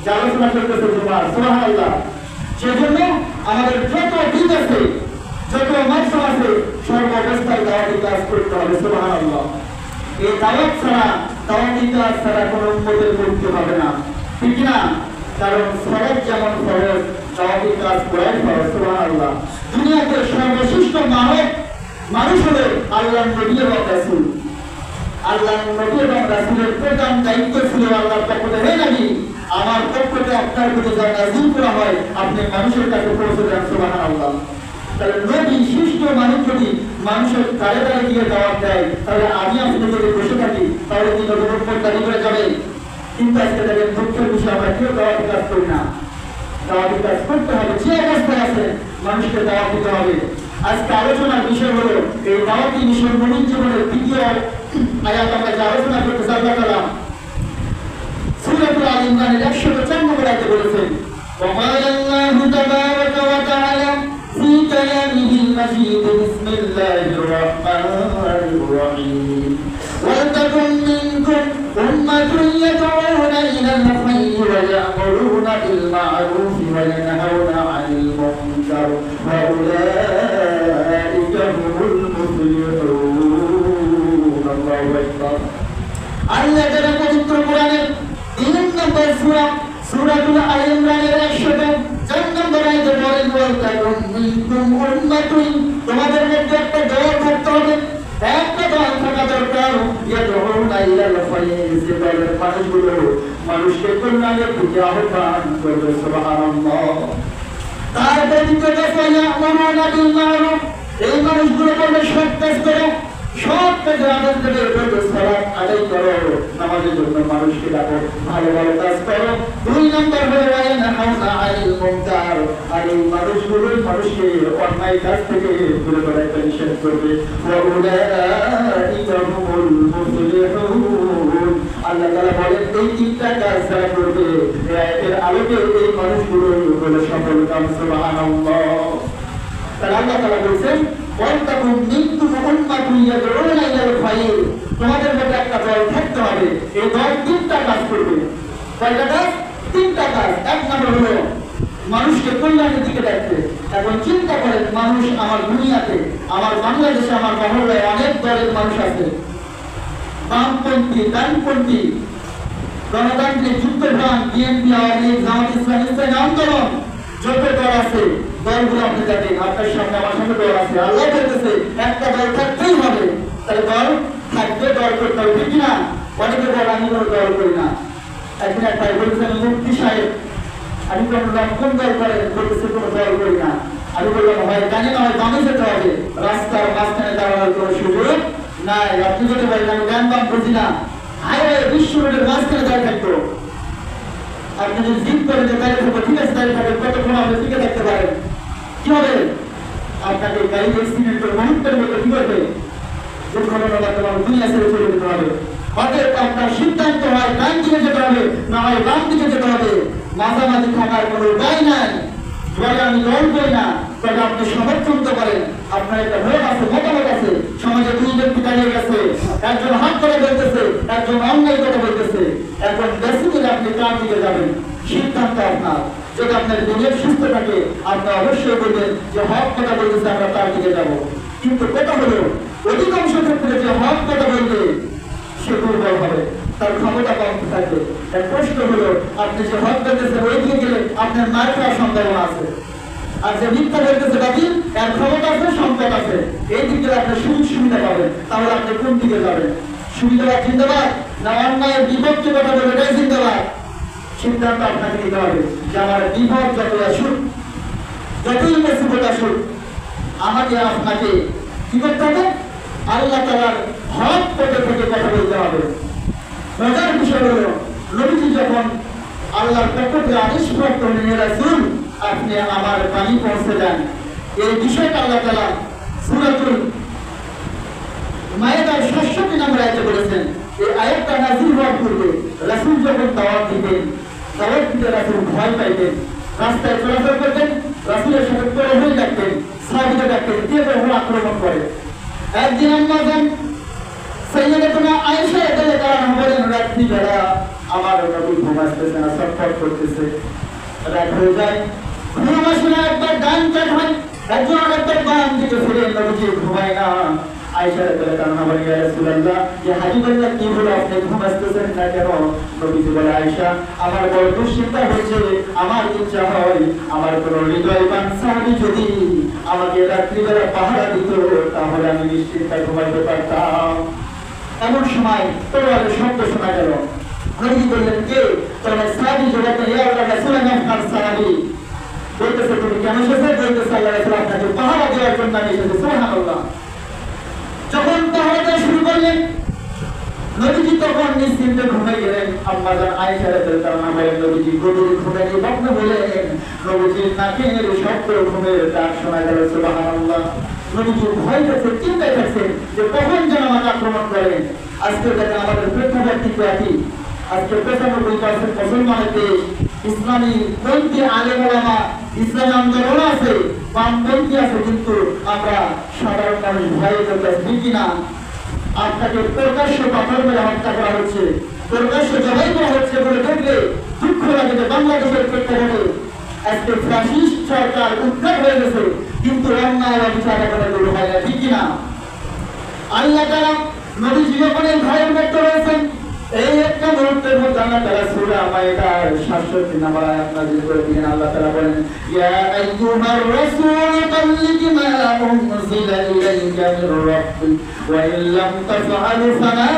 যে আলোচনা করতেছে তোমার সুবহানাল্লাহ। সেজন্য আমাদের যত দিন আছে, যত মাসম আছে, সর্বাবস্থায় দাওয়াতি কাজ করতে হবে সুবহানাল্লাহ। এই দাওয়াত ছাড়া, দাওয়াতি কাজ ছাড়া কোনো উম্মতের মুক্তি হবে না, ঠিক না? কারণ ফরজ যেমন ফরজ, দাওয়াতি কাজ করাই ফরজ সুবহানাল্লাহ। দুনিয়াতে সর্বশ্রেষ্ঠ মানুষ হলো আল্লাহর নবী এবং রাসূল। আল্লাহর নবী এবং রাসূলের প্রধান দায়িত্ব ছিল আল্লাহর পক্ষ থেকে, হে নবী, আমার পক্ষ থেকে আপনার প্রতি যা নাযিল করা হয় আপনি মানুষের কাছে পৌঁছে দেন সুবহানাল্লাহ। তাহলে নবী শ্রেষ্ঠ মানুষ যদি মানুষের কারে কারে গিয়ে দাওয়াত দেয়, তাহলে আমি আপনি যদি বসে থাকি তাহলে কি নবীর উপর দাবি করে যাবে? কিন্তু আজকে দেখেন দুঃখের বিষয়, আমরা কেউ দাওয়াতি কাজ করি না। দাওয়াতি কাজ করতে হবে, যে অবস্থায় আছে মানুষকে দাওয়াত দিতে হবে। আজকে আলোচনার বিষয় হলো এই দাওয়াতি মিশন মুমিন জীবনের দ্বিতীয় আয়াত। আমরা যে আলোচনা করতে আল্লাহ তাআলা সূরাতুল আল ইমরানের 104 নম্বর আয়াতে বলেছেন, وقال الله تبارك وتعالى في كلامه المجيد بسم الله الرحمن الرحيم ولتكن منكم أمة يدعون إلى الخير ويأمرون بالمعروف وينهون عن المنكر وأولئك هم المفلحون الله أكبر আল্লাহ তাআলা পবিত্র কোরআনের 3 নম্বর সূরা সূরাতুল আল ইমরানের 104 নম্বর আয়াতে বলেন, ওয়ালতাকুম মিনকুম উম্মাতুন, তোমাদের মধ্যে একটা দল থাকতে হবে, একটা দল থাকা দরকার, ইয়াদউনা ইলাল খায়র, যে দলের মানুষগুলো মানুষকে কল্যাণের দিকে আহ্বান করবে সুবহানাল্লাহ। তার ব্যতীত ইয়া'মুরুনা বিল মা'রুফ, এই মানুষগুলো বলবে সৎ কাজ করো, সৎ কাজের আদেশ দেবে, বলবে সালাত আদায় করো, নামাজের জন্য মানুষকে ডাকো, ভালো ভালো কাজ করো। 2 নম্বর হলো ওয়ায়ানহাউনা আনিল মুনকার, আর এই মানুষগুলো মানুষকে অন্যায় কাজ থেকে দূরে সরাইতে নিষেধ করবে। ওয়াউলাইকা হুমুল মুফলিহুন, আল্লাহ তাআলা বলেন এই 3টা কাজ যারা করবে এই আয়াতের আলোকে এই মানুষগুলো হলো সফল কাম সুবহানাল্লাহ। তাহলে আল্লাহ তাআলা বলেন ওয়ালতাকুম মিনকুম উম্মাতুন ইয়াদউনা ইলাল খায়র, তোমাদের মধ্যে একটা দল থাকতে হবে, এই দল 3টা কাজ করবে। কয়টা কাজ? 3টা কাজ। 1 নম্বর হলো মানুষকে কল্যাণের দিকে ডাকবে। এখন চিন্তা করেন, মানুষ আমার দুনিয়াতে, আমার বাংলাদেশে, আমার মহল্লায় অনেক দলের মানুষ আছে, বামপন্থী, ডানপন্থী, গণতান্ত্রিক, যুক্তফ্রন্ট, বিএনপি, আওয়ামী লীগ, জামাত ইসলামী, ইসলামী আন্দোলন, যত দল আছে দলগুলো আপনি দেখেন, আপনার সামনে আমার সামনে দল আছে। আল্লাহ বলতেছে একটা দল থাকতেই হবে, তাহলে দল থাকবে, দল করতে হবে, ঠিক না? অনেকে বলে আমি কোনো দল করি না। একদিন একটা বলছেন মুফতি সাহেব, আমি কোনো কোন দল করেন? বলতেছে কোনো দল করি না। আমি বললাম হয় জানি না, হয় বামে যেতে হবে, রাস্তার মাঝখানে দাঁড়ানোর কোনো সুযোগ নাই। আপনি যেতে পারেন, আমি গান বাম বুঝি না, হাইওয়ে বিশ্ব রোডের মাঝখানে দাঁড়িয়ে থাকতো। আপনি যদি জিপ করে দাঁড়িয়ে থাকবো, ঠিক আছে দাঁড়িয়ে থাকবেন, কতক্ষণ আপনি টিকে থাকতে পারেন? কি হবে? আপনাকে গাড়ি অ্যাক্সিডেন্টের মুহূর্তের মধ্যে কি করবে? দুর্ঘটনা বা দুনিয়া ছেড়ে চলে যেতে হবে। অতএব আপনার সিদ্ধান্ত হয় ডান দিকে যেতে হবে, না হয় বাম দিকে যেতে হবে, মাঝামাঝি থাকার কোনো উপায় নাই। যদি আমি দল করি না, তবে আপনি সমর্থন তো করেন, আপনার একটা ভোট আছে, মতামত আছে, সমাজে 2 ব্যক্তি দাঁড়িয়ে গেছে, একজন হাত করে বলতেছে, একজন অন্যায় কথা বলতেছে, এখন বেশি করে আপনি কার দিকে যাবেন? সিদ্ধান্ত আপনার। যদি আপনার দিনের সুস্থ থাকে, আপনি অবশ্যই বলবেন যে হক কথা বলতেছে, আমরা তার দিকে যাব। কিন্তু কথা হলো অধিকাংশ ক্ষেত্রে যে হক কথা বলবে সে দুর্বল হবে, তার ক্ষমতা কম থাকবে। তার প্রশ্ন হলো আপনি যে হক বলতেছেন ওই দিকে গেলে আপনার মার খাওয়ার সম্ভাবনা আছে, আর যে মিথ্যা বলতেছে বাকি এর ক্ষমতা আছে, সম্পদ আছে, এই দিক থেকে আপনি সুযোগ সুবিধা পাবেন। তাহলে আপনি কোন দিকে যাবেন? সুবিধাবাদ জিন্দাবাদ, না অন্যায়ের বিপক্ষে কথা বলবে এটাই জিন্দাবাদ? সিদ্ধান্ত আপনাকে নিতে হবে যে আমার বিপদ যত আসুক, যতই মুসিবত আসুক, আমাকে আপনাকে কি করতে হবে? আল্লাহ তাআলার হক পথে থেকে কথা বলতে হবে। মজার বিষয় হলো নবীজি যখন আল্লাহর পক্ষ থেকে আদেশপ্রাপ্ত হলেন, রাসূল আপনি আমার বাণী পৌঁছে দেন, এই বিষয়টা আল্লাহ তাআলা সূরাতুল মায়েদার ৬৭ নম্বর আয়াতে বলেছেন। এই আয়াতটা নাযিল হওয়ার পূর্বে রাসূল যখন দাওয়াত দিতেন, দাওয়াত দিতে রাসূল ভয় পাইতেন, রাস্তায় চলাচল করতেন, রাসূলের সাথে পরে হয়ে থাকতেন, সাহাবীরা ডাকতেন, কে যখন আক্রমণ করে। একদিন আম্মা জান সাইয়্যিদাতুনা আয়েশা রাদিয়াল্লাহু তাআলা বলেন, রাত্রিবেলা আমার নবী ঘুমাইতেছে না, ছটফট করতেছে। রাত হয়ে যায়, ঘুম আসে না, একবার ডান কাট হয়, একজন আরেকবার বাম দিকে ফিরে, নবীজি ঘুমায় না। আয়েশা রাদিয়াল্লাহু আনহা বলেন, ইয়া রাসূলুল্লাহ, ইয়া হাবিবাল্লাহ, কি হলো, আপনি ঘুমাইতেছেন না কেন? নবীজি বলে, আয়েশা, আমার বড় দুশ্চিন্তা হচ্ছে, আমার ইচ্ছা হয় আমার কোনো হৃদয়বান সাহাবী যদি আমাকে রাত্রিবেলা পাহারা দিত, তাহলে আমি নিশ্চিন্তে ঘুমাইতে পারতাম। এমন সময় তলোয়ারের শব্দ শোনা গেল। নবীজি বললেন, কে? তখন সাহাবী জবাব দেন, ইয়া আল্লাহর রাসূল, আমি আপনার সাহাবী। বলতেছে, তুমি কেন এসেছো? বলতেছে, আল্লাহর রাসূল, আপনাকে পাহারা দেওয়ার জন্য আমি এসেছি। সুবহানাল্লাহ। যখন পাহারা দেওয়া শুরু করলেন, নবীজি তখন নিশ্চিন্তে ঘুমিয়ে গেলেন। আম্মা জান আয়েশা রাদিয়াল্লাহু আনহা বলেন, নবীজি গভীর ঘুমে মগ্ন হলেন। নবীজির নাকের শব্দ, ঘুমের ডাক শোনা গেল। সুবহানাল্লাহ। নবীজি ভয় পেয়েছে, চিন্তায় থাকছেন যে কখন যেন আমাকে আক্রমণ করেন। আজকে দেখেন আমাদের প্রেক্ষাপট কিন্তু একই। আজকে 95% মুসলমানের দেশ, ইসলামী পন্থী আলেম ওলামা, ইসলামী আন্দোলন আছে, বামপন্থী আছে, কিন্তু আমরা সাধারণ মানুষ ভয়ে করতেছি কিনা? আপনাকে প্রকাশ্য পাথর মেরে হত্যা করা হচ্ছে, প্রকাশ্য জবাই করা হচ্ছে বলে দেখলে দুঃখ লাগে যে বাংলাদেশের প্রেক্ষাপটে আজকে ফ্যাসিস্ট সরকার উদ্ধার হয়ে গেছে, কিন্তু অন্যায় অবিচার এখনো দূর হয় না, ঠিক কিনা? আল্লাহ তাআলা নবীজি যখন এই ভয়ের মধ্যে রয়েছেন, এই একটা মুহূর্তের মধ্যে আল্লাহ তাআলা সূরা মাইদার 67 নম্বর আয়াত নাযিল করে দিলেন। আল্লাহ তাআলা বলেন, ইয়া আইয়ুহার রাসূল বাল্লিগ মা উনজিলা ইলাইকা মির রাব্বিক ওয়া ইন লাম তাফআলু ফামা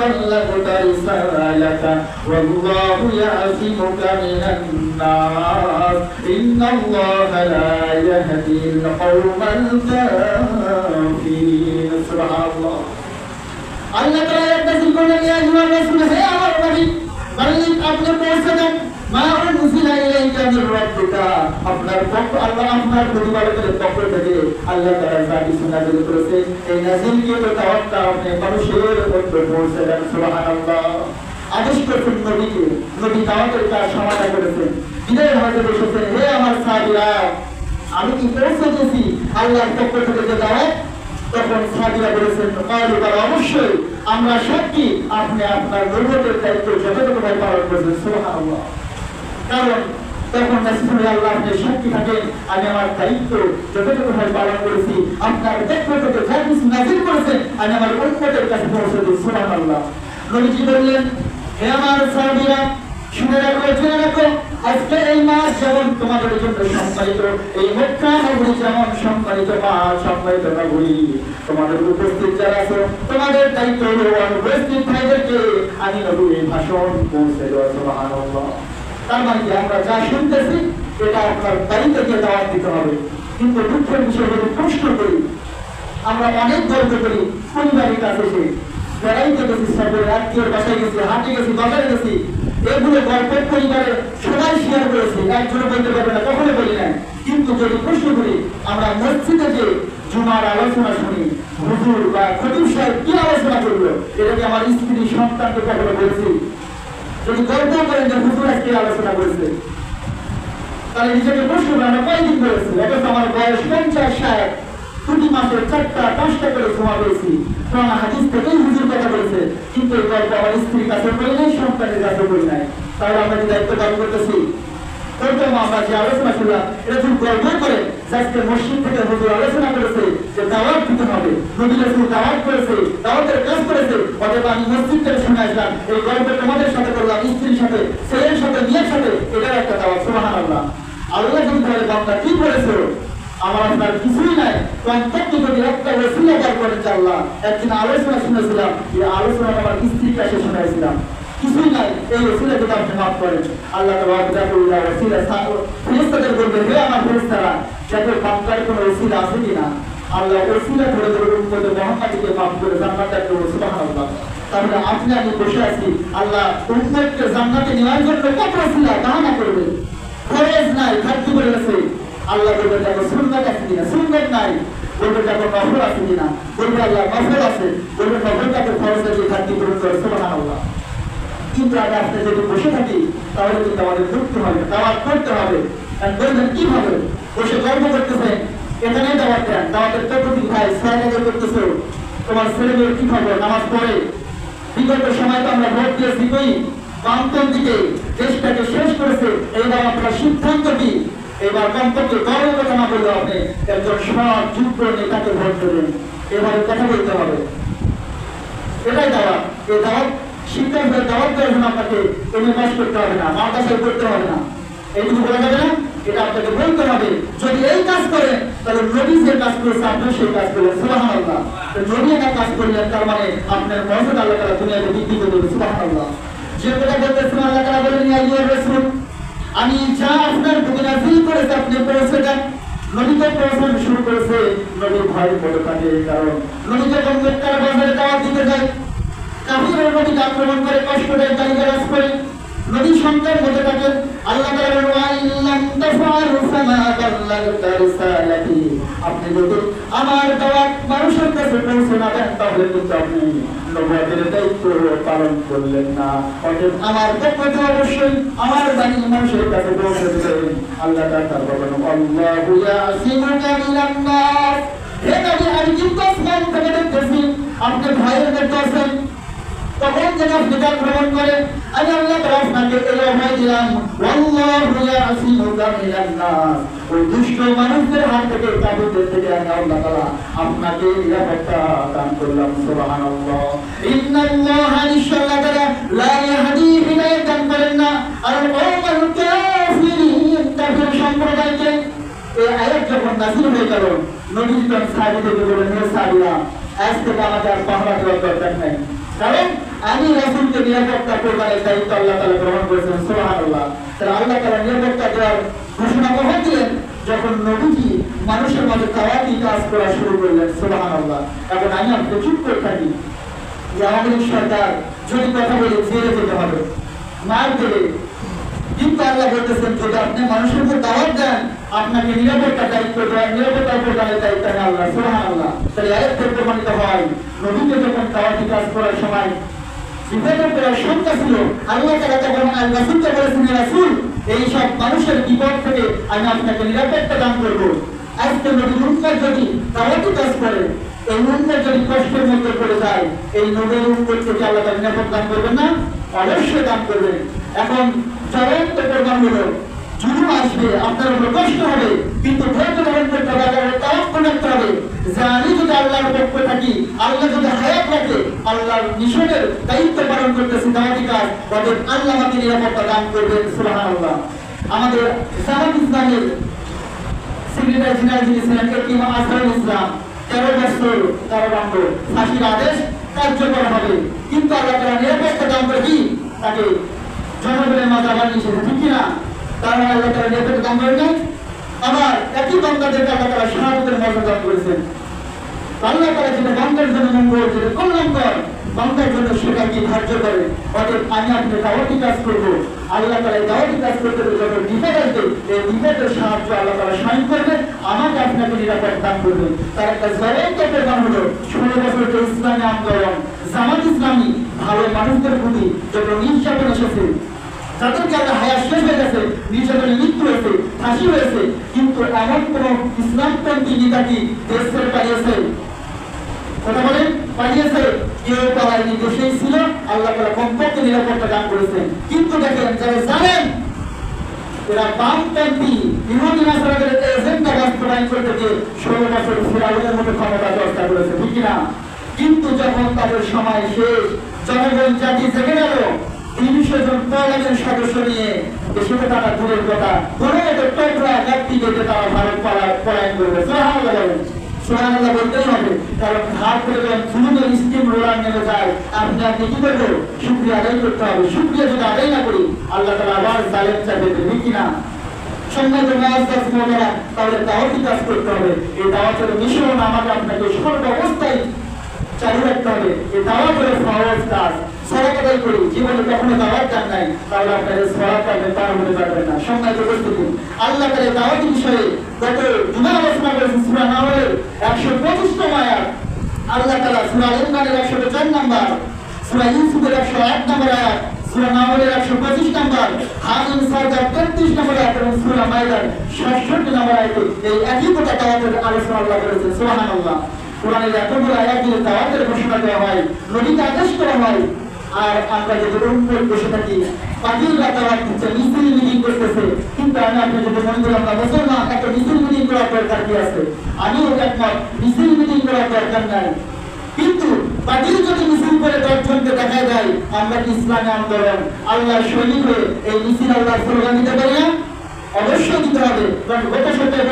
বাল্লাগতা রিসালাতা ওয়াল্লাহু ইয়াসিমুকা মিনান নাস ইন্নাল্লাহা লা ইয়াহদিল কওমাল কাফিরিন। সুবহানাল্লাহ। আল্লাহ তাআলা নাযিল করলেন, ইয়া আইয়ুহার রাসূল, হে আমার নবী, বাল্লিগ, আপনি পৌঁছে দেন, মা উনজিলা ইলাইকা মির রাব্বিকা, আপনার পক্ষ, আল্লাহ আপনার প্রতিপালকের পক্ষ থেকে আল্লাহ তাআলা যা কিছু নাযিল করেছে, এই নাযিলকৃত দাওয়াতটা আপনি মানুষের মধ্যে পৌঁছে দেন। সুবহানাল্লাহ। আদেশ করেছেন নবীকে, নবী দাওয়াতের কাজ সমাধা করেছেন, বিদায় হতে বসেছেন, হে আমার সাহাবীরা, আমি কি পৌঁছে দিয়েছি আল্লাহর পক্ষ থেকে যে দাওয়াত? তখন সাহাবীরা বলেছেন, অবশ্যই আমরা সাক্ষী, আপনি আপনার নবুয়তের দায়িত্ব যথাযথভাবে পালন করেছেন। সুবহানাল্লাহ। কারণ তখন রাসূলুল্লাহ, আল্লাহ আপনি সাক্ষী থাকেন, আমি আমার দায়িত্ব যথাযথভাবে পালন করেছি, আপনার পক্ষ থেকে যা কিছু নাযিল করেছেন আমি আমার উম্মতের কাছে পৌঁছে দিই। সুবহানাল্লাহ। নবীজি বললেন, হে আমার সাহাবীরা, শুনে রাখো, জেনে রাখো, আজকে এই মাস যেমন তোমাদের জন্য সম্মানিত, এই মক্কা নগরী যেমন সম্মানিত মাস, সম্মানিত নগরী, তোমাদের উপস্থিত যারা আছো, তোমাদের দায়িত্ব হলো অনুপস্থিত ভাইদেরকে আমি নবীর এই ভাষণ পৌঁছে দেওয়া। সুবহানাল্লাহ। তার মানে কি, আমরা যা শুনতেছি এটা আপনার বাড়িতে গিয়ে দাওয়াত দিতে হবে। কিন্তু দুঃখের বিষয় যদি প্রশ্ন করি, আমরা অনেক গল্প করি, পরিবারের কাছে এসে বেড়াইতে গেছি, সবাই আত্মীয়র বাসায় গেছি, হাটে গেছি, বাজারে গেছি, এগুলো গল্প পরিবারে সবাই শেয়ার করেছি, একজনও বলতে পারবে না, কখনো বলি নাই। কিন্তু যদি প্রশ্ন করি, আমরা মসজিদে যে জুমার আলোচনা শুনি, হুজুর বা খতিব সাহেব কি আলোচনা করলো, এটা কি আমার স্ত্রী সন্তানকে কখনো বলেছি? যদি গল্প করেন যে হুজুর আজকে আলোচনা করেছে, তাহলে নিজেকে প্রশ্ন করেন, আমরা কয়দিন করেছি? অথচ আমার বয়স 50-60, প্রতি মাসে 4টা-5টা করে জমা পেয়েছি, কোরআন হাদিস থেকেই হুজুর কথা বলেছে, কিন্তু এই গল্প আমার স্ত্রীর কাছে বলি নাই, সন্তানের কাছে বলি নাই। তাহলে আমরা কি দায়িত্ব পালন করতেছি? প্রথম আমরা যে আলোচনা করলাম, এটা যদি গল্প করেন আজকে মসজিদ থেকে হুজুর আলোচনা করেছে যে দাওয়াত দিতে হবে, নবী রাসূল দাওয়াত করেছে, দাওয়াতের কাজ করেছে, অতএব আমি মসজিদ থেকে শুনে আসলাম, এই গল্প তোমাদের সাথে করলাম, স্ত্রীর সাথে, ছেলের সাথে, মেয়ের সাথে, এটা একটা দাওয়াত। সুবহানাল্লাহ। আল্লাহ যদি বলে, বান্দা কি করেছো? আমার আপনার কিছুই নাই, কমপক্ষে যদি একটা ওসিলা বার করেন যে আল্লাহ, একদিন আলোচনা শুনেছিলাম, এই আলোচনা আমার স্ত্রীর কাছে শুনেছিলাম, কিছুই নাই, এই ওসিলা যদি আপনি মাফ করেন, আল্লাহ তাআলা ওসিলা ফেরেশতাদের বলবেন, হে আমার ফেরেশতারা, যাদের বান্দার কোনো ওসিলা আছে কিনা, আল্লাহ ওসিলা ধরে ধরে উম্মতে মুহাম্মাদীকে মাফ করে জান্নাতে দেবেন। সুবহানাল্লাহ। তাহলে আপনি আমি বসে আছি, আল্লাহ উম্মতকে জান্নাতে নেওয়ার জন্য কত ওসিলা বাহানা করবে, ফরজ নাই, খাদ্য করে গেছে, আল্লাহ বলবে দেখো সুন্নাত আছে কিনা, সুন্নাত নাই, বলবে দেখো নফল আছে কিনা, বলবে আল্লাহ নফল আছে, বলবে নফলটাকে ফরজ দিয়ে খাদ্য পূরণ করে। সুবহানাল্লাহ। কিন্তু আগে আপনি যদি বসে থাকি, তাহলে কিন্তু আমাদের মুক্তি হবে, দাওয়াত করতে হবে। বলবেন কিভাবে? বসে গল্প করতেছেন, এখানে দাওয়াত দেন, দাওয়াতের পদ্ধতি ভাই সাহায্য করতেছো, তোমার ছেলে মেয়ের কি খবর, নামাজ পড়ে, বিগত সময় তো আমরা ভোট দিয়েছি, কই বামপন্থীকে দেশটাকে শেষ করেছে। এইবার আপনার সিদ্ধান্ত কি? এবার কমপক্ষে গর্বের কথা না বললে আপনি একজন সৎ যোগ্য নেতাকে ভোট দেবেন, এভাবে কথা বলতে হবে। এটাই দাওয়াত। এই দাওয়াত শিক্ষা দাওয়াত দেওয়ার জন্য আপনাকে এমনি পাস করতে হবে না, মাদ্রাসায় করতে হবে না, এইটুকু বলা যাবে না। এটা আপনাকে বলতে হবে। যদি এই কাজ করেন তাহলে নবী যে কাজ করেছে আপনি সেই কাজ করলেন, সুবহানাল্লাহ। নবী একটা কাজ করলেন, তার মানে আপনার মর্যাদা আল্লাহ তাআলা দুনিয়াতে বৃদ্ধি করে দেবে, সুবহানাল্লাহ। যে কথা বলতেছেন আল্লাহ তাআলা বলেন, ইয়া আইয়ুহার রাসূল, আমি যা আপনার বুকে নাযিল করেছি আপনি পৌঁছে দেন। নবী তো পৌঁছানো শুরু করেছে, নবী ভয় পড়ে থাকে, কারণ নবী যখন মক্কার বাজারে দাওয়াত দিতে যায়, কাফিররা নবীকে আক্রমণ করে, কষ্ট দেয়, গালিগালাজ করে, নবী সন্তান হতে থাকেন। আল্লাহ তাআলা বলেন, ওয়া ইল্লাম তাফআলু ফামা বাল্লাগতা রিসালাতি, আপনি যদি আমার দাওয়াত মানুষের কাছে পৌঁছে না দেন তাহলে কিন্তু আপনি নবুয়তের দায়িত্ব পালন করলেন না। অতএব আমার পক্ষ থেকে অবশ্যই আমার বাণী মানুষের কাছে পৌঁছে দেবেন। আল্লাহ তাআলা বলেন, আল্লাহু ইয়াসিমুকা মিনান নাস, হে নবী আমি কিন্তু আসমান থেকে দেখতেছি আপনি ভয়ের মধ্যে আছেন, তখন যেন আপনি আক্রমণ করে, আমি আল্লাহ তাআলা আপনাকে এই অভয় দিলাম, আল্লাহু ইয়াসিমুকা মিনান নাস, ওই দুষ্ট মানুষদের হাত থেকে, কাফিরদের থেকে আমি আল্লাহ তাআলা আপনাকে নিরাপত্তা দান করলাম, সুবহানাল্লাহ। ইন্নাল্লাহা নিশ্চয় তাআলা লা ইয়াহদি হিদায়াত দান করেন না আল কওমাল কাফিরিন, কাফির সম্প্রদায়কে। এই আয়াত যখন নাযিল হয়ে গেল, নবী যখন সাহাবীদেরকে বললেন, হে সাহাবীরা, আজ থেকে আমাদের আর পাহারা দেওয়ার দরকার নাই, কারণ আমি রাসূলকে নিরাপত্তা প্রদানের দায়িত্ব আল্লাহ তাআলা গ্রহণ করেছেন, সুবহানাল্লাহ। তাহলে আল্লাহ তাআলা নিরাপত্তা দেওয়ার ঘোষণা কখন দিলেন? যখন নবীজি মানুষের মাঝে দাওয়াতি কাজ করা শুরু করলেন, সুবহানাল্লাহ। এখন আমি আপনি চুপ করে থাকি যে আমাদের সরকার যদি কথা বলে জেলে যেতে হবে, মার দেবে, কিন্তু আল্লাহ বলতেছেন যদি আপনি মানুষের উপর দাওয়াত দেন আপনাকে নিরাপত্তার দায়িত্ব দেওয়া, নিরাপত্তা প্রদানের দায়িত্ব নেন আল্লাহ, সুবহানাল্লাহ। তাহলে আয়াত থেকে প্রমাণিত হয় নবীকে যখন দাওয়াতি কাজ করার সময় বিপদের করার শঙ্কা ছিল, আল্লাহ তাআলা তখন আর রাসূলকে বলেছেন, রাসূল এই সব মানুষের বিপদ থেকে আমি আপনাকে নিরাপত্তা দান করব। আজকে নবীর উম্মত যদি দাওয়াতি কাজ করে, এই উম্মত যদি কষ্টের মধ্যে পড়ে যায়, এই নবীর উম্মত থেকে আল্লাহ তাআলা নিরাপত্তা দান করবেন না? অবশ্যই দান করবেন। এখন চরন্ত প্রমাণ হলো জুলুম আসবে, আপনার উপর কষ্ট হবে, কিন্তু ধৈর্য ধারণ করতে হবে, তাওয়াক্কুল করতে হবে যে আমি যদি আল্লাহর পক্ষে থাকি, আল্লাহ যদি হায়াত রাখে, আল্লাহর মিশনের দায়িত্ব পালন করতেছি, দাওয়াতি কাজ, অতএব আল্লাহ আমাকে নিরাপত্তা দান করবেন, সুবহানাল্লাহ। আমাদের জামাত ইসলামের সেক্রেটারি জেনারেল যিনি ছিলেন ইমাম আজহারুল ইসলাম, 13 বছর কারাদণ্ড, ফাঁসির আদেশ কার্যকর হবে, কিন্তু আল্লাহ তাআলা নিরাপত্তা দান করে কি তাকে জনগণের মাঝে আবার নিয়ে এসেছে, ঠিক কিনা? তার মানে আল্লাহ তাআলা নিরাপত্তা দান করেন নাই। আবার একই বান্দাদেরকে আল্লাহ তাআলা শাহাদাতের মর্যাদা দান করেছেন। আল্লাহ তাআলা যেটা বান্দার জন্য মঙ্গল, যেটা কল্যাণকর, বান্দার জন্য সেটা কি ধার্য করে। অতএব আমি আপনি দাওয়াতি কাজ করবো, আল্লাহ তাআলা দাওয়াতি কাজ করতে যখন বিপদ আসবে, এই বিপদের সাহায্য আল্লাহ তাআলা স্বয়ং করবেন, আমাকে আপনাকে নিরাপত্তা দান করবেন। তার একটা জ্বলন্ত প্রমাণ হলো 16 বছর যে ইসলামী আন্দোলন, জামাত ইসলামী ভালো মানুষদের প্রতি যখন নির্যাতন এসেছে, যাদেরকে আল্লাহ হায়াত শেষ হয়ে গেছে, নির্যাতনে মৃত্যু হয়েছে, ফাঁসি হয়েছে, কিন্তু এমন কোন ইসলামপন্থী নেতা কি দেশ ছেড়ে পালিয়েছে? কথা বলেন, পালিয়েছে? কেউ পালায়নি, দেশেই ছিল। আল্লাহ তাআলা কমপক্ষে নিরাপত্তা দান করেছেন। কিন্তু দেখেন যারা জানেন এরা বামপন্থী ইহুদি নাসারাদের এজেন্ডা বাস্তবায়ন করতে গিয়ে 16 বছর ফিরাউনের মতো ক্ষমতা চর্চা করেছে, ঠিক কিনা? কিন্তু যখন তাদের সময় শেষ, জনগণ জাতি জেগে গেল, 300 জন পার্লামেন্ট সদস্য নিয়ে দেশে তারা দূরের কথা, কোনো একটা টকরা ব্যক্তি যেতে তারা ভারত পলায়ন করবে, সুবহানাল্লাহ বলেন। সুবহানাল্লাহ বলতেই হবে, কারণ হাত করে যখন জুলুমের স্টিম রোলার নেমে যায়, আপনি কি করবো? শুকরিয়া আদায় করতে হবে। শুকরিয়া যদি আদায় না করি, আল্লাহ তাআলা আবার জালেম চাপে দেবে, ঠিক কিনা? সম্মানিত মুআজ্জাজ মুমিনা, তাহলে দাওয়াতি কাজ করতে হবে। এই দাওয়াতের মিশন আমাকে আপনাকে সর্ব অবস্থায় চালু রাখতে হবে। এই দাওয়াত হলো ফরজ কাজ। সালাত আদায় করি, জীবনে কখনো দাওয়াত দেন নাই, তাহলে আপনাদের সালাত আপনি পার হতে পারবেন না। সম্মানিত উপস্থিতি, আল্লাহ তাআলা দাওয়াতি বিষয়ে গত জুমা আলোচনা করেছেন সূরা নাহলের 125 আয়াত। আল্লাহ তাআলা সূরা ইমরানের 104 নম্বর, সূরা ইউসুফের 108 নম্বর আয়াত, সূরা নাহলের 125 নম্বর, হামিম সাজদা 33 নম্বর আয়াত এবং সূরা মাইদার 66 নম্বর আয়াতে এই একই কথা দাওয়াতের আলোচনা আল্লাহ করেছেন, সুবহানাল্লাহ। কোরআনের এতগুলো আয়াত দিয়ে দাওয়াতের ঘোষণা দেওয়া হয়, নবীকে আদেশ করা হয়, আর আমরা যদি উন্মুখ বসে থাকি পার্টিরা তারা হচ্ছে মিছিল মিটিং করতেছে, কিন্তু আমি আপনি যদি মনে করি আমরা মুসলমান একটা মিছিল মিটিং করার দরকার কি আছে? আমিও একমত, মিছিল মিটিং করার দরকার নাই। কিন্তু পার্টির যদি মিছিল করে 10 জনকে দেখা যায় আমরা কি ইসলামী আন্দোলন আল্লাহর সৈনিক হয়ে এই মিছিল আল্লাহর স্লোগান দিতে পারি না? অবশ্যই দিতে হবে, কারণ গত সপ্তাহে